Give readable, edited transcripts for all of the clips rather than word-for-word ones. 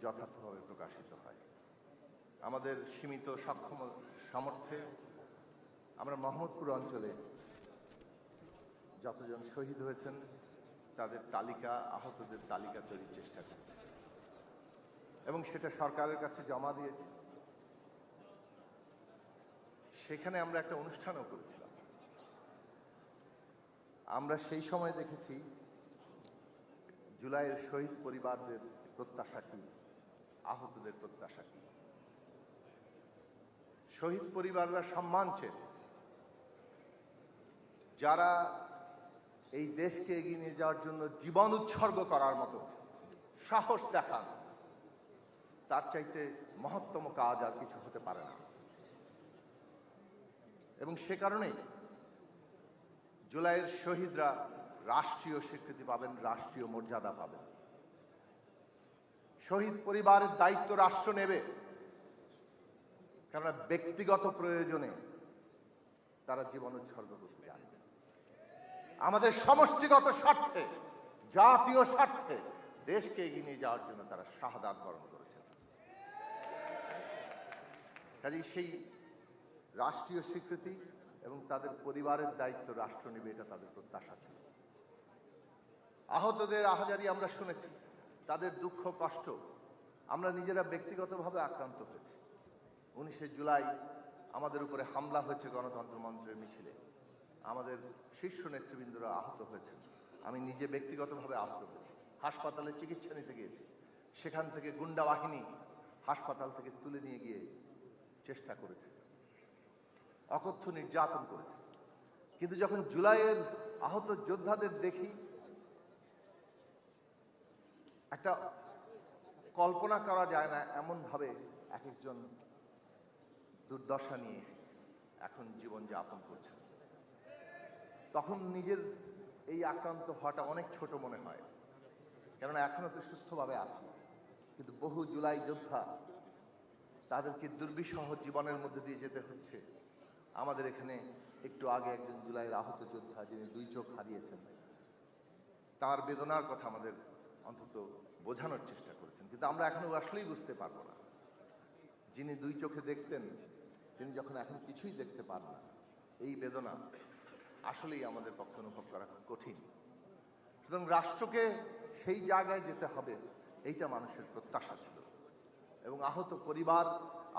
যথার্থভাবে প্রকাশিত হয়। আমাদের সীমিত সক্ষম সামর্থ্যে আমরা মোহাম্মদপুর অঞ্চলে যতজন শহীদ হয়েছেন তাদের তালিকা, আহতদের তালিকা তৈরির চেষ্টা করছি এবং সেটা সরকারের কাছে জমা দিয়েছি। সেখানে আমরা একটা অনুষ্ঠানও করেছিলাম। আমরা সেই সময় দেখেছি জুলাইয়ের শহীদ পরিবারদের প্রত্যাশা কি, আহতদের প্রত্যাশা কি। শহীদ পরিবাররা সম্মান চেয়েছে, যারা এই দেশকে এগিয়ে নিয়ে যাওয়ার জন্য জীবন উৎসর্গ করার মতো সাহস দেখান, তার চাইতে মহত্তম কাজ আর কিছু হতে পারে না। এবং সে কারণেই জুলাইয়ের শহীদরা রাষ্ট্রীয় স্বীকৃতি পাবেন, রাষ্ট্রীয় মর্যাদা পাবেন। শহীদ পরিবারের দায়িত্ব রাষ্ট্র নেবে, কেননা ব্যক্তিগত প্রয়োজনে তারা জীবন উৎসর্গ করতে জানে। আমাদের সমষ্টিগত স্বার্থে, জাতীয় স্বার্থে দেশকে এগিয়ে নিয়ে যাওয়ার জন্য তারা শাহাদাত বরণ করেছে। কাজেই সেই রাষ্ট্রীয় স্বীকৃতি এবং তাদের পরিবারের দায়িত্ব রাষ্ট্র নেবে, এটা তাদের প্রত্যাশা ছিল। আহতদের আহাজারি আমরা শুনেছি, তাদের দুঃখ কষ্ট আমরা নিজেরা ব্যক্তিগতভাবে আক্রান্ত হয়েছি। 19শে জুলাই আমাদের উপরে হামলা হয়েছে গণতন্ত্র মঞ্চের মিছিলে, আমাদের শীর্ষ নেতৃবৃন্দরা আহত হয়েছেন। আমি নিজে ব্যক্তিগতভাবে আহত হয়েছি, হাসপাতালে চিকিৎসা নিতে গিয়েছি। সেখান থেকে গুন্ডা বাহিনী হাসপাতাল থেকে তুলে নিয়ে গিয়ে চেষ্টা করেছে, অকথ্য নির্যাতন করেছে। কিন্তু যখন জুলাইয়ের আহত যোদ্ধাদের দেখি, একটা কল্পনা করা যায় না এমন ভাবে এক একজন দুর্দশা নিয়ে এখন জীবন যাপন করছেন, তখন নিজের এই আক্রান্ত হওয়াটা অনেক ছোট মনে হয়, কেননা এখনো তো সুস্থভাবে আছি। কিন্তু বহু জুলাই যোদ্ধা, তাদেরকে দুর্বিষহ জীবনের মধ্যে দিয়ে যেতে হচ্ছে। আমাদের এখানে একটু আগে একজন জুলাইয়ের আহত যোদ্ধা, যিনি 2 চোখ হারিয়েছেন, তার বেদনার কথা আমাদের অন্তত বোঝানোর চেষ্টা করেছেন। কিন্তু আমরা এখনো আসলেই বুঝতে পারবো না, যিনি 2 চোখে দেখতেন তিনি যখন এখন কিছুই দেখতে পান না, এই বেদনা আসলেই আমাদের পক্ষে অনুভব করা কঠিন। সুতরাং রাষ্ট্রকে সেই জায়গায় যেতে হবে, এইটা মানুষের প্রত্যাশা ছিল। এবং আহত পরিবার,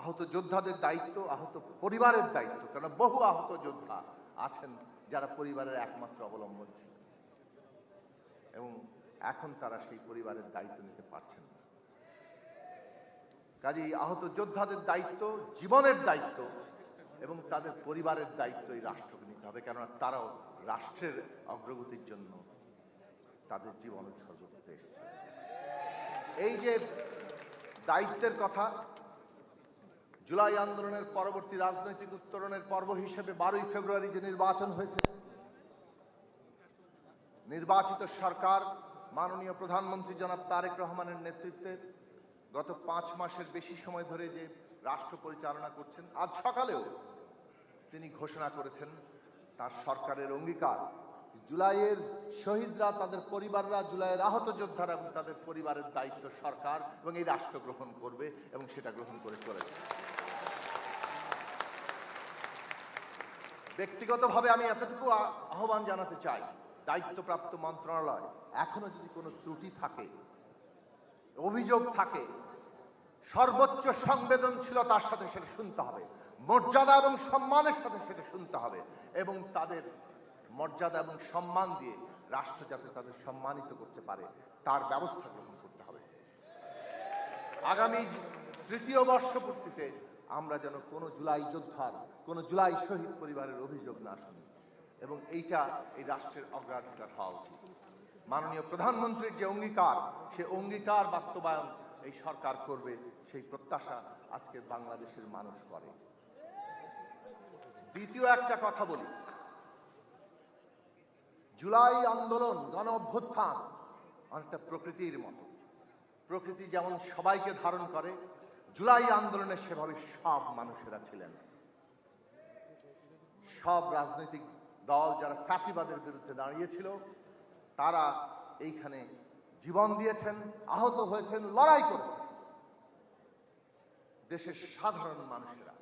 আহত যোদ্ধাদের দায়িত্ব, আহত পরিবারের দায়িত্ব, কারণ বহু আহত যোদ্ধা আছেন যারা পরিবারের একমাত্র অবলম্বন ছিল এবং এখন তারা সেই পরিবারের দায়িত্ব নিতে পারছেন না। কাজেই আহত যোদ্ধাদের দায়িত্ব, জীবনের দায়িত্ব এবং তাদের পরিবারের দায়িত্ব এই রাষ্ট্রকে নিতে হবে, কেননা তারাও রাষ্ট্রের অগ্রগতির জন্য তাদের জীবন উৎসর্গ করতে এসেছে। এই যে দায়িত্বের কথা, জুলাই আন্দোলনের পরবর্তী রাজনৈতিক উত্তরণের পর্ব হিসেবে 12ই ফেব্রুয়ারি যে নির্বাচন হয়েছে, নির্বাচিত সরকার মাননীয় প্রধানমন্ত্রী জনাব তারেক রহমানের নেতৃত্বে গত 5 মাসের বেশি সময় ধরে যে রাষ্ট্র পরিচালনা করছেন, আজ সকালেও তিনি ঘোষণা করেছেন তার সরকারের অঙ্গীকার, জুলাইয়ের শহীদরা, তাদের পরিবাররা, জুলাইয়ের আহত যোদ্ধারা এবং তাদের পরিবারের দায়িত্ব সরকার এবং এই রাষ্ট্র গ্রহণ করবে এবং সেটা গ্রহণ করে চলেছে। ব্যক্তিগতভাবে আমি এতটুকু আহ্বান জানাতে চাই, দায়িত্বপ্রাপ্ত মন্ত্রণালয় এখনো যদি কোনো ত্রুটি থাকে, অভিযোগ থাকে, সর্বোচ্চ সংবেদনশীলতার সাথে সেটা শুনতে হবে, মর্যাদা এবং সম্মানের সাথে সেটা শুনতে হবে এবং তাদের মর্যাদা এবং সম্মান দিয়ে রাষ্ট্র যাতে তাদের সম্মানিত করতে পারে তার ব্যবস্থা গ্রহণ করতে হবে। আগামী 3য় বর্ষপূর্তিতে আমরা যেন কোনো জুলাই যোদ্ধার, কোনো জুলাই শহীদ পরিবারের অভিযোগ না শুনি এবং এইটা এই রাষ্ট্রের অগ্রাধিকার হওয়া উচিত। মাননীয় প্রধানমন্ত্রীর যে অঙ্গীকার, সে অঙ্গীকার বাস্তবায়ন এই সরকার করবে, সেই প্রত্যাশা আজকের বাংলাদেশের মানুষ করে। দ্বিতীয় একটা কথা বলি, জুলাই আন্দোলন, গণ অভ্যুত্থান অনেকটা প্রকৃতির মতো। প্রকৃতি যেমন সবাইকে ধারণ করে, জুলাই আন্দোলনে সেভাবে সব মানুষেরা ছিলেন। সব রাজনৈতিক দল যারা ফ্যাসিবাদের বিরুদ্ধে দাঁড়িয়েছিল, তারা এইখানে জীবন দিয়েছেন, আহত হয়েছেন, লড়াই করেছেন। দেশের সাধারণ মানুষেরা,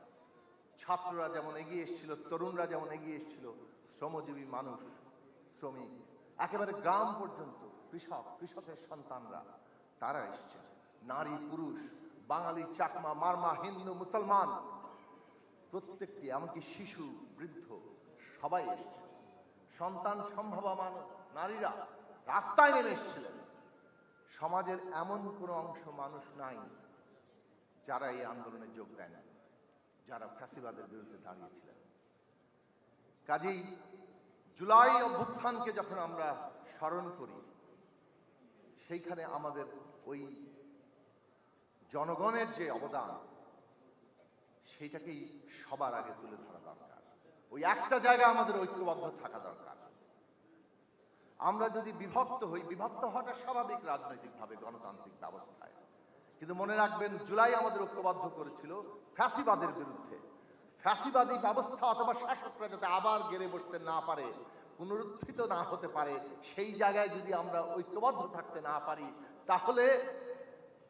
ছাত্ররা যেমন এগিয়ে এসেছিল, তরুণরা যেমন এগিয়ে এসেছিল, শ্রমজীবী মানুষ, শ্রমিক, একেবারে গ্রাম পর্যন্ত কৃষকের সন্তানরা তারা এসছে, নারী পুরুষ, বাঙালি চাকমা মারমা, হিন্দু মুসলমান, প্রত্যেকটি, এমনকি শিশু বৃদ্ধ সবাই এসছে। সন্তান সম্ভাবমান নারীরা রাস্তায় নেমে এসেছিলেন। সমাজের এমন কোনো অংশ মানুষ নাই যারা এই আন্দোলনে যোগ দেন, যারা ফ্যাসিবাদের বিরুদ্ধে দাঁড়িয়েছিলেন। কাজেই জুলাই অভ্যুত্থানকে যখন আমরা স্মরণ করি, সেইখানে আমাদের ওই জনগণের যে অবদান, সেইটাকেই সবার আগে তুলে ধরা দরকার। ওই একটা জায়গা আমাদের ঐক্যবদ্ধ থাকা দরকার। আমরা যদি বিভক্ত হই, বিভক্ত হওয়াটা স্বাভাবিক রাজনৈতিকভাবে গণতান্ত্রিক ব্যবস্থায়, কিন্তু মনে রাখবেন জুলাই আমাদের ঐক্যবদ্ধ করেছিল ফ্যাসিবাদের বিরুদ্ধে। ফ্যাসিবাদী ব্যবস্থা অথবা শাসকরা যাতে আবার গেড়ে বসতে না পারে, পুনরুত্থিত না হতে পারে, সেই জায়গায় যদি আমরা ঐক্যবদ্ধ থাকতে না পারি, তাহলে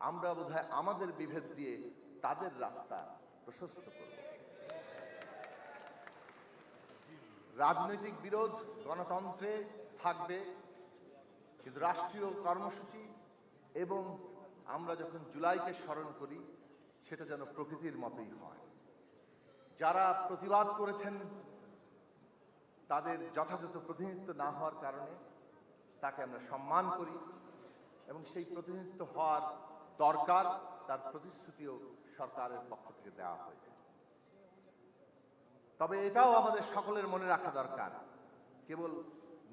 আমরা বোধহয় আমাদের বিভেদ দিয়ে তাদের রাস্তা প্রশস্ত করব। রাজনৈতিক বিরোধ গণতন্ত্রে থাকবে, কিন্তু রাষ্ট্রীয় কর্মসূচি এবং আমরা যখন জুলাইকে স্মরণ করি, সেটা যেন প্রকৃতির মতোই হয়। যারা প্রতিবাদ করেছেন তাদের যথাযথ প্রতিনিধিত্ব না হওয়ার কারণে তাকে আমরা সম্মান করি এবং সেই প্রতিনিধিত্ব হওয়ার দরকার, তার প্রতিশ্রুতিও সরকারের পক্ষ থেকে দেওয়া হয়েছে। তবে এটাও আমাদের সকলের মনে রাখা দরকার, কেবল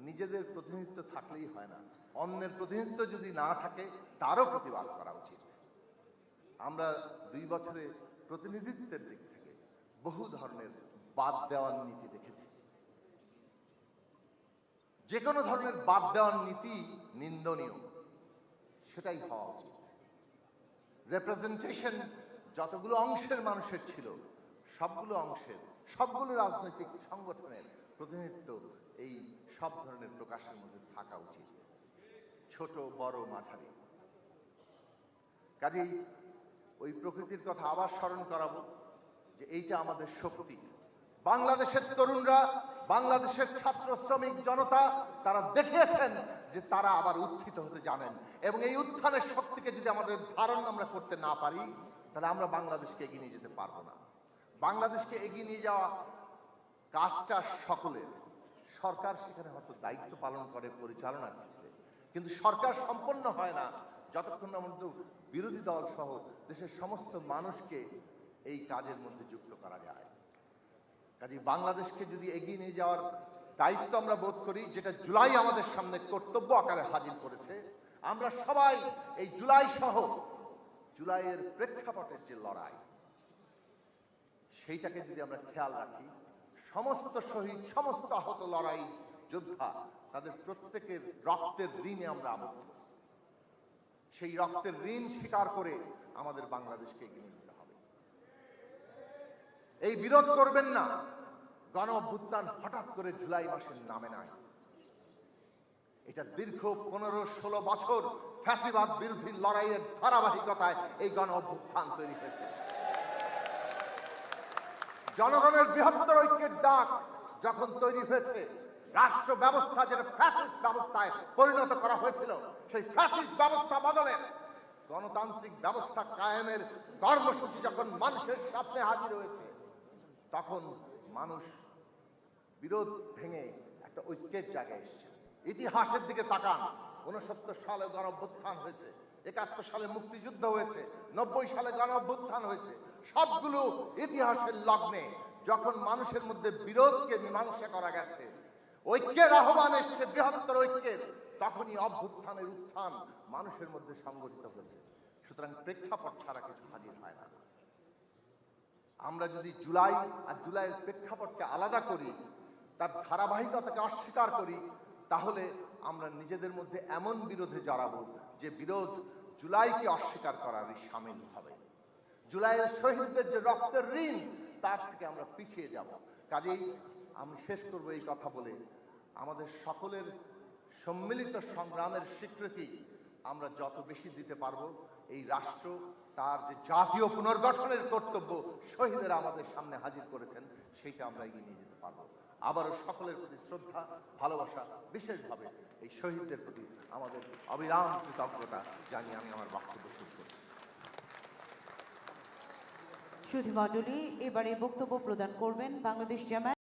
নিজেদের প্রতিনিধিত্ব থাকলেই হয় না, অন্যের প্রতিনিধিত্ব যদি না থাকে তারও প্রতিবাদ করা উচিত। আমরা 2 বছরে প্রতিনিধিত্বের দিক থেকে বহু ধরনের বাদ দেওয়ার নীতি দেখেছি। যে কোনো ধরনের বাদ দেওয়ার নীতি নিন্দনীয়, সেটাই হওয়া উচিত। রিপ্রেজেন্টেশন যতগুলো অংশের মানুষের ছিল, সবগুলো অংশের, সবগুলো রাজনৈতিক সংগঠনের প্রতিনিধিত্ব এই সব ধরনের প্রকাশের মধ্যে থাকা উচিত, ছোট বড় মাঝারি। কাজেই ওই প্রকৃতির কথা আবার স্মরণ করাবো যে এইটা আমাদের শক্তি। বাংলাদেশের তরুণরা, বাংলাদেশের ছাত্র শ্রমিক জনতা, তারা দেখিয়েছেন যে তারা আবার উত্থিত হতে জানেন, এবং এই উত্থানের শক্তিকে যদি আমাদের ধারণ আমরা করতে না পারি, তাহলে আমরা বাংলাদেশকে এগিয়ে নিয়ে যেতে পারবো না। বাংলাদেশকে এগিয়ে নিয়ে যাওয়া কাজটা সকলের। সরকার সেখানে হয়তো দায়িত্ব পালন করে পরিচালনার ক্ষেত্রে, কিন্তু সরকার সম্পন্ন হয় না যতক্ষণ না পর্যন্ত বিরোধী দল সহ দেশের সমস্ত মানুষকে এই কাজের মধ্যে যুক্ত করা যায়। কাজে বাংলাদেশকে যদি এগিয়ে নিয়ে যাওয়ার দায়িত্ব আমরা বোধ করি, যেটা জুলাই আমাদের সামনে কর্তব্য আকারে হাজির করেছে, আমরা সবাই এই জুলাই সহ জুলাইয়ের প্রেক্ষাপটের যে লড়াই, সেইটাকে যদি আমরা খেয়াল রাখি, সমস্ত শহীদ, সমস্ত আহত লড়াই যোদ্ধা, তাদের প্রত্যেকের রক্তের ঋণে আমরা আবদ্ধ। সেই রক্তের ঋণ স্বীকার করে আমাদের বাংলাদেশকে এগিয়ে নিতে হবে। এই বিরোধ করবেন না, গণ অভ্যুত্থান হঠাৎ করে জুলাই মাসের নামে নাই। এটা দীর্ঘ 15-16 বছর ফ্যাসিবাদ বিরোধী লড়াইয়ের ধারাবাহিকতায় এই গণ অভ্যুত্থান তৈরি হয়েছে। জনগণের বৃহত্তর ঐক্যের ডাক যখন তৈরি হয়েছে, রাষ্ট্র ব্যবস্থা যেটা ফ্যাসিস্ট ব্যবস্থায় পরিণত করা হয়েছিল, সেই ফ্যাসিস্ট ব্যবস্থা বদলে গণতান্ত্রিক ব্যবস্থা কায়েমের কর্মসূচি যখন মানুষের সামনে হাজির হয়েছে, তখন মানুষ বিরোধ ভেঙে একটা ঐক্যের জায়গায় এসেছে। ইতিহাসের দিকে তাকান, 69 সালে গণ অভ্যুত্থান হয়েছে, 71 সালে মুক্তিযুদ্ধ হয়েছে, 90 সালে গণ অভ্যুত্থান হয়েছে। সবগুলো ইতিহাসের লগ্নে যখন মানুষের মধ্যে বিরোধকে মীমাংসা করা গেছে, ঐক্যের আহ্বান এসেছে, বৃহত্তর ঐক্যের, তখনই অভ্যুত্থানের উত্থান মানুষের মধ্যে সংগঠিত হয়েছে। সুতরাং প্রেক্ষাপট ছাড়া কিছু হাজির হয় না। আমরা যদি জুলাই আর জুলাইয়ের প্রেক্ষাপটকে আলাদা করি, তার ধারাবাহিকতাকে অস্বীকার করি, তাহলে আমরা নিজেদের মধ্যে এমন বিরোধে জড়াবো যে বিরোধ জুলাইকে অস্বীকার করারই সামিল হবে। জুলাইয়ের শহীদদের যে রক্তের ঋণ, তার থেকে আমরা পিছিয়ে যাব। কাজেই আমি শেষ করব এই কথা বলে, আমাদের সকলের সম্মিলিত সংগ্রামের স্বীকৃতি আমরা যত বেশি দিতে পারবো, এই রাষ্ট্র তার যে জাতীয় পুনর্গঠনের কর্তব্য শহীদেরা আমাদের সামনে হাজির করেছেন, সেইটা আমরা এগিয়ে নিয়ে যেতে পারবো। আবারও সকলের প্রতি শ্রদ্ধা, ভালোবাসা, বিশেষভাবে এই শহীদদের প্রতি আমাদের অবিরাম কৃতজ্ঞতা জানিয়ে আমি আমার বক্তব্য শেষ করছি। সুধী মণ্ডলী, এবারে বক্তব্য প্রদান করবেন বাংলাদেশ জামায়াত